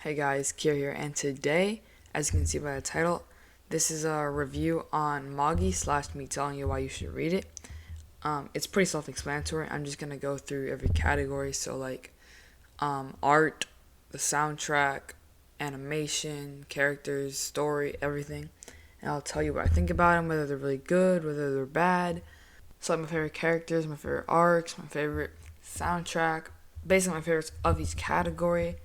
Hey guys, Kier here, and today, as you can see by the title, this is a review on Magi / me telling you why you should read it. It's pretty self-explanatory. I'm just gonna go through every category, so art, the soundtrack, animation, characters, story, everything, and I'll tell you what I think about them, whether they're really good, whether they're bad. So my favorite characters, my favorite arcs, my favorite soundtrack, basically my favorites of each category.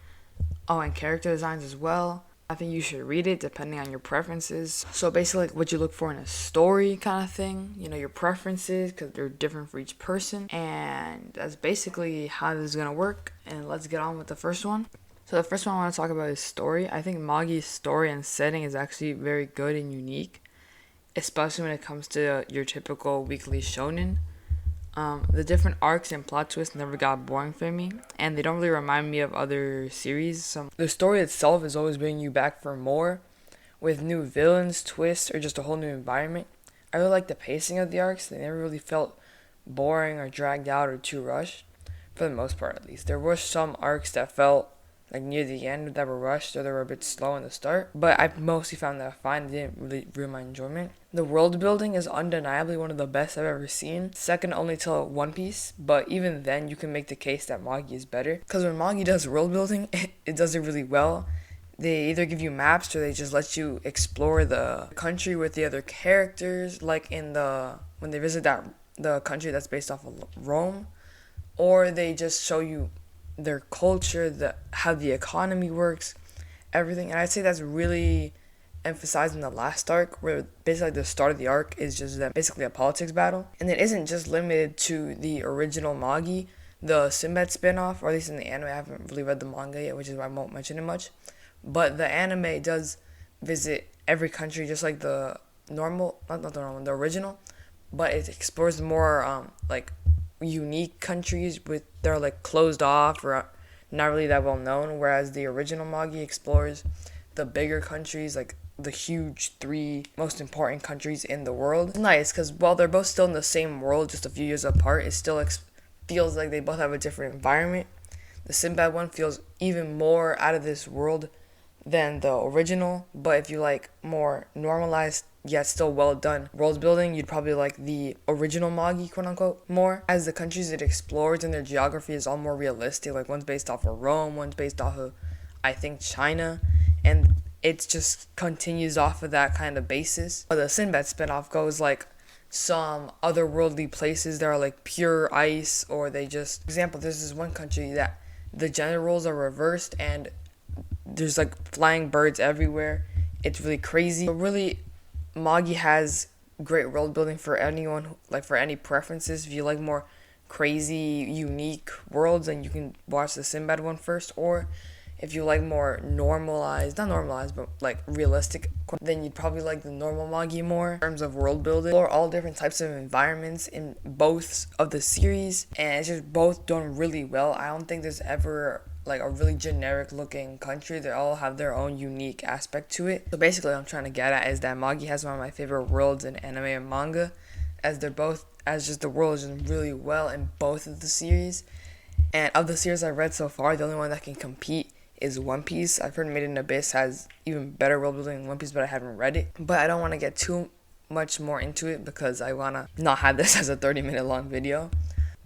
Oh, and character designs as well. I think you should read it depending on your preferences. So basically, what you look for in a story kind of thing. Your preferences, because they're different for each person. And that's basically how this is going to work. And let's get on with the first one. So the first one I want to talk about is story. I think Magi's story and setting is actually very good and unique, especially when it comes to your typical weekly shonen. The different arcs and plot twists never got boring for me, and they don't really remind me of other series. The story itself is always bringing you back for more, with new villains, twists, or just a whole new environment. I really like the pacing of the arcs. They never really felt boring or dragged out or too rushed, for the most part at least. There were some arcs that felt like near the end that were rushed or they were a bit slow in the start, but I mostly found that fine. It didn't really ruin my enjoyment. The world building is undeniably one of the best I've ever seen, second only to One Piece, but even then you can make the case that Magi is better, because when Magi does world building, it does it really well. They either give you maps or they just let you explore the country with the other characters, like when they visit the country that's based off of Rome, or they just show you their culture, how the economy works, everything. And I'd say that's really emphasized in the last arc, where basically the start of the arc is just basically a politics battle. And it isn't just limited to the original Magi, the Sinbad spinoff, or at least in the anime. I haven't really read the manga yet, which is why I won't mention it much. But the anime does visit every country just like the the original, but it explores more unique countries that are closed off or not really that well known, whereas the original Magi explores the bigger countries, like the huge 3 most important countries in the world. It's nice because while they're both still in the same world, just a few years apart, it still feels like they both have a different environment. The Sinbad one feels even more out of this world than the original, but if you like more normalized yet still well done world building, you'd probably like the original Magi, quote unquote, more, as the countries it explores and their geography is all more realistic. Like one's based off of Rome, one's based off of, I think, China, and it just continues off of that kind of basis. But the Sinbad spinoff goes like some otherworldly places that are like pure ice, or they just, for example, there's this one country that the gender roles are reversed and there's like flying birds everywhere. It's really crazy. But really, Magi has great world building for anyone, for any preferences. If you like more crazy, unique worlds, then you can watch the Sinbad one first. Or if you like more not normalized, but realistic, then you'd probably like the normal Magi more in terms of world building. Or all different types of environments in both of the series, and it's just both done really well. I don't think there's ever a really generic looking country. They all have their own unique aspect to it. So basically what I'm trying to get at is that Magi has one of my favorite worlds in anime and manga, as the world is done really well in both of the series. And of the series I've read so far, the only one that can compete is One Piece. I've heard Made in Abyss has even better world building than One Piece, but I haven't read it. But I don't want to get too much more into it because I want to not have this as a 30-minute long video.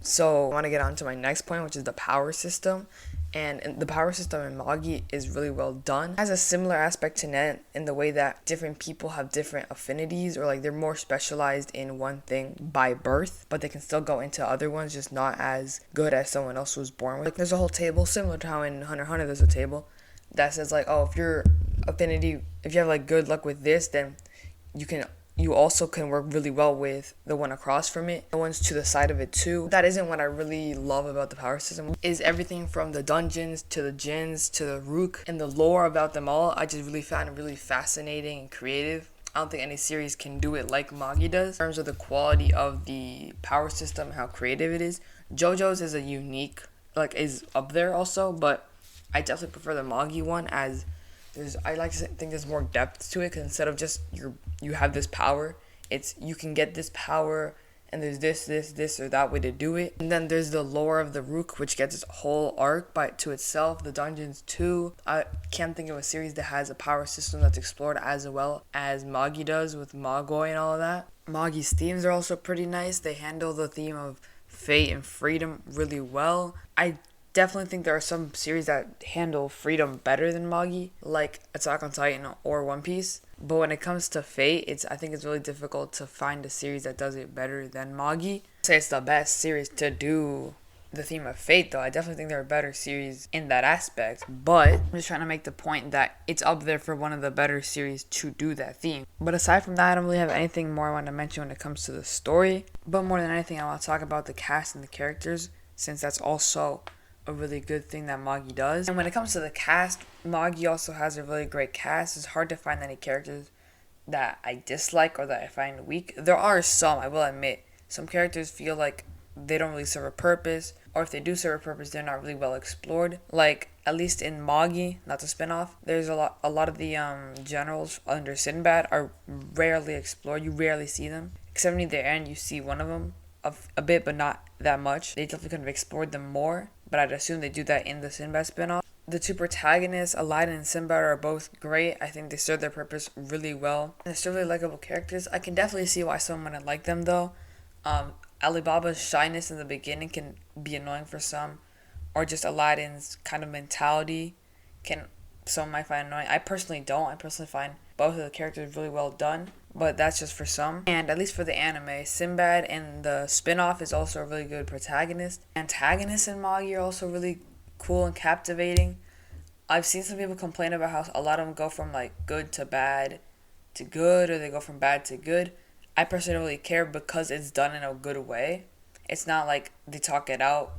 So I want to get on to my next point, which is the power system. And the power system in Magi is really well done. It has a similar aspect to Net in the way that different people have different affinities, or they're more specialized in one thing by birth, but they can still go into other ones, just not as good as someone else was born with. There's a whole table, similar to how in Hunter x Hunter there's a table that says if you have good luck with this, then you also can work really well with the one across from it, the ones to the side of it too. That isn't what I really love about the power system, is everything from the dungeons to the djinns to the rook and the lore about them all. I just really found it really fascinating and creative. I don't think any series can do it like Magi does in terms of the quality of the power system and how creative it is. JoJo's is a unique, is up there also, but I definitely prefer the Magi one, as I like to think there's more depth to it, because instead of just you have this power, it's you can get this power and there's this or that way to do it. And then there's the lore of the Rook, which gets its whole arc by to itself. The dungeons too. I can't think of a series that has a power system that's explored as well as Magi does with Magi and all of that. Magi's themes are also pretty nice. They handle the theme of fate and freedom really well. I definitely think there are some series that handle freedom better than Magi, like Attack on Titan or One Piece. But when it comes to fate, I think it's really difficult to find a series that does it better than Magi. I'd say it's the best series to do the theme of fate, though. I definitely think there are better series in that aspect. But I'm just trying to make the point that it's up there for one of the better series to do that theme. But aside from that, I don't really have anything more I want to mention when it comes to the story. But more than anything, I want to talk about the cast and the characters, since that's also a really good thing that Magi does. And when it comes to the cast, Magi also has a really great cast. It's hard to find any characters that I dislike or that I find weak. There are some, I will admit. Some characters feel like they don't really serve a purpose, or if they do serve a purpose, they're not really well explored. Like, at least in Magi, not the spin-off, there's a lot of the generals under Sinbad are rarely explored. You rarely see them. Except near the end, you see one of them a bit, but not that much. They definitely could have explored them more, but I'd assume they do that in the Sinbad spin-off. The two protagonists, Aladdin and Sinbad, are both great. I think they serve their purpose really well. And they're still really likable characters. I can definitely see why someone would like them, though. Alibaba's shyness in the beginning can be annoying for some, or just Aladdin's kind of mentality some might find annoying. I personally don't. I personally find both of the characters really well done, but that's just for some. And at least for the anime, Sinbad in the spin-off is also a really good protagonist. Antagonists in Magi are also really cool and captivating. I've seen some people complain about how a lot of them go from like good to bad to good, or they go from bad to good. I personally don't really care because it's done in a good way. It's not like they talk it out.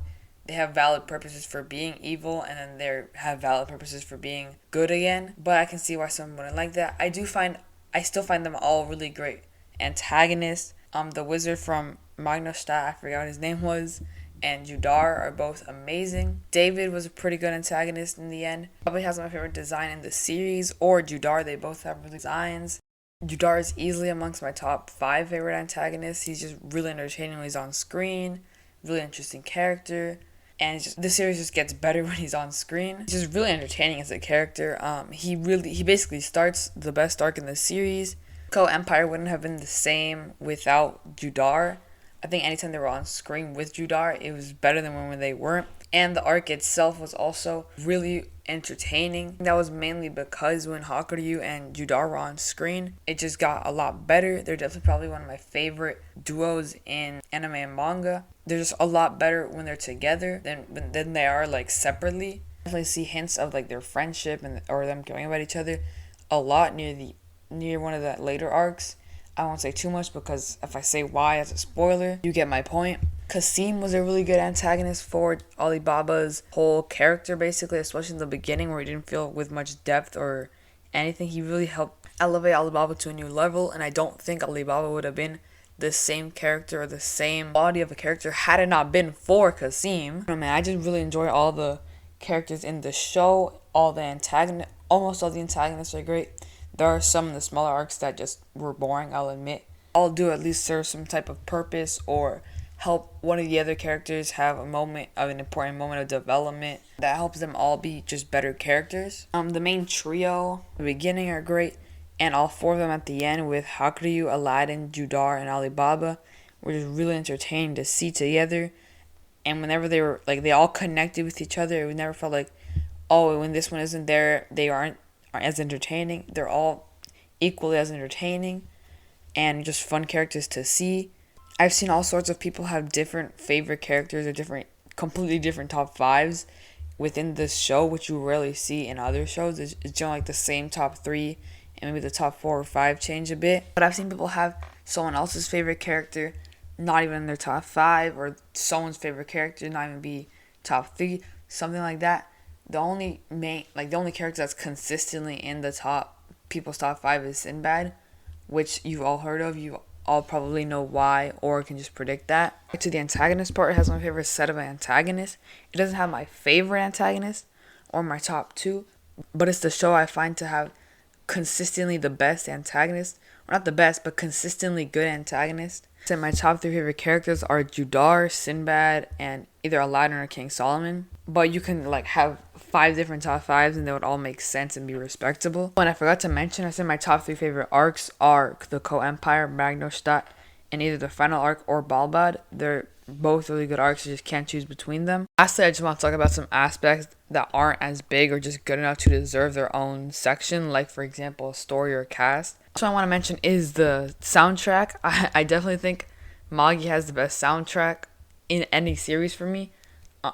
They have valid purposes for being evil, and then they have valid purposes for being good again. But I can see why someone wouldn't like that. I still find them all really great antagonists. The wizard from Magnostat, I forgot what his name was, and Judar are both amazing. David was a pretty good antagonist in the end. Probably has my favorite design in the series, or Judar. They both have really designs. Judar is easily amongst my top 5 favorite antagonists. He's just really entertaining when he's on screen. Really interesting character. And the series just gets better when he's on screen. He's just really entertaining as a character. He basically starts the best arc in the series. Empire wouldn't have been the same without Judar. I think anytime they were on screen with Judar, it was better than when they weren't. And the arc itself was also really entertaining. That was mainly because when Hakuryu and Judar were on screen, it just got a lot better. They're definitely probably one of my favorite duos in anime and manga. They're just a lot better when they're together than they are like separately. I definitely see hints of like their friendship or them caring about each other a lot near one of the later arcs. I won't say too much because if I say why as a spoiler, you get my point. Kasim was a really good antagonist for Alibaba's whole character, basically, especially in the beginning where he didn't feel with much depth or anything. He really helped elevate Alibaba to a new level, and I don't think Alibaba would have been the same character or the same quality of a character had it not been for Kasim. I just really enjoy all the characters in the show. Almost all the antagonists are great. There are some in the smaller arcs that just were boring, I'll admit. All do at least serve some type of purpose or help one of the other characters have an important moment of development that helps them all be just better characters. The main trio at the beginning are great, and all 4 of them at the end with Hakuryu, Aladdin, Judar, and Alibaba were just really entertaining to see together. And whenever they all connected with each other, it never felt like, oh, when this one isn't there, they aren't as entertaining. They're all equally as entertaining and just fun characters to see. I've seen all sorts of people have different favorite characters or completely different top 5s within this show, which you rarely see in other shows. It's generally like the same top 3, and maybe the top 4 or 5 change a bit. But I've seen people have someone else's favorite character not even in their top 5, or someone's favorite character not even be top 3, something like that. The only character that's consistently in the people's top 5 is Sinbad, which you've all heard of. You all probably know why, or can just predict that. To the antagonist part, it has my favorite set of antagonists. It doesn't have my favorite antagonist or my top 2, but it's the show I find to have consistently the best antagonist, or not the best, but consistently good antagonist. So my top 3 favorite characters are Judar, Sinbad, and either Aladdin or King Solomon. But you can like have 5 different top 5s and they would all make sense and be respectable. And I forgot to mention, I said my top 3 favorite arcs are the Co-Empire, Magnostad, and either the final arc or Balbad. They're both really good arcs, you just can't choose between them. Lastly, I just want to talk about some aspects that aren't as big or just good enough to deserve their own section, like for example, a story or cast. So I want to mention is the soundtrack. I definitely think Magi has the best soundtrack in any series for me.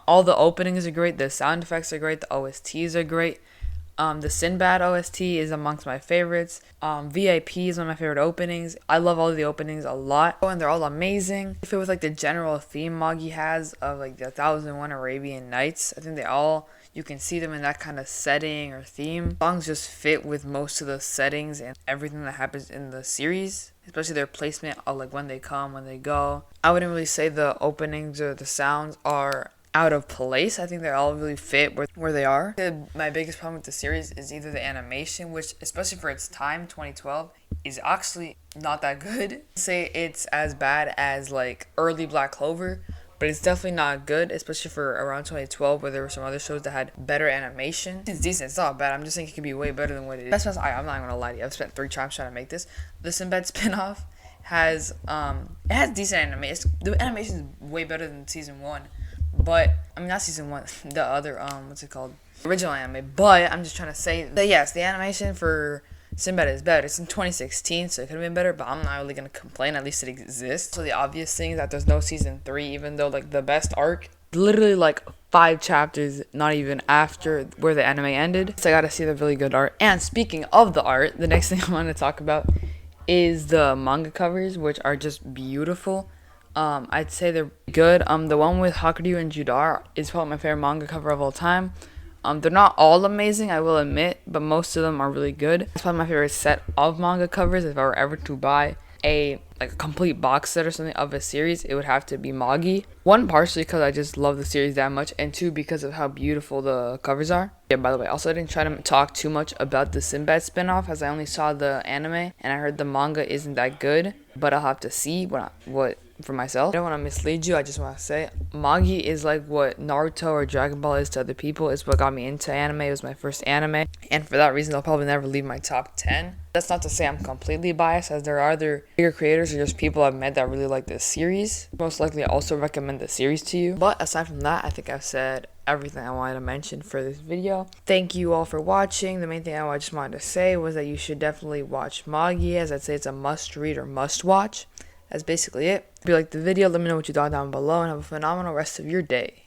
All the openings are great, the sound effects are great, the OSTs are great. The Sinbad OST is amongst my favorites. VIP is one of my favorite openings. I love all of the openings a lot, and they're all amazing. If it was like the general theme Magi has of like the 1001 Arabian Nights, I think they all, you can see them in that kind of setting or theme. Songs just fit with most of the settings and everything that happens in the series, especially their placement of like when they come, when they go. I wouldn't really say the openings or the sounds are out of place. I think they all really fit where they are. My biggest problem with the series is either the animation, which especially for its time, 2012, is actually not that good. Say it's as bad as like early Black Clover, but it's definitely not good, especially for around 2012 where there were some other shows that had better animation. It's decent, it's not bad. I'm just saying it could be way better than what it is. I'm not gonna lie to you. I've spent 3 times trying to make this. The Sinbad spinoff has it has decent animation. The animation is way better than season 1. But, I mean, not season 1, the other, what's it called? Original anime. But, I'm just trying to say that, yes, the animation for Sinbad is better. It's in 2016, so it could have been better, but I'm not really going to complain. At least it exists. So, the obvious thing is that there's no season 3, even though, like, the best arc, literally, like, 5 chapters, not even after where the anime ended. So, I gotta see the really good art. And speaking of the art, the next thing I want to talk about is the manga covers, which are just beautiful. I'd say they're good. The one with Hakuryu and Judar is probably my favorite manga cover of all time. They're not all amazing, I will admit, but most of them are really good. It's probably my favorite set of manga covers. If I were ever to buy a complete box set or something of a series, it would have to be Magi. 1, partially because I just love the series that much, and 2, because of how beautiful the covers are. Yeah, by the way, also I didn't try to talk too much about the Sinbad spinoff as I only saw the anime and I heard the manga isn't that good, but I'll have to see what for myself. I don't want to mislead you. I just want to say Magi is like what Naruto or Dragon Ball is to other people. It's what got me into anime. It was my first anime, and for that reason I'll probably never leave my top 10. That's not to say I'm completely biased, as there are other bigger creators or just people I've met that really like this series. Most likely I also recommend the series to you. But aside from that, I think I've said everything I wanted to mention for this video. Thank you all for watching. The main thing I just wanted to say was that you should definitely watch Magi, as I'd say it's a must read or must watch. That's basically it. If you liked the video, let me know what you thought down below, and have a phenomenal rest of your day.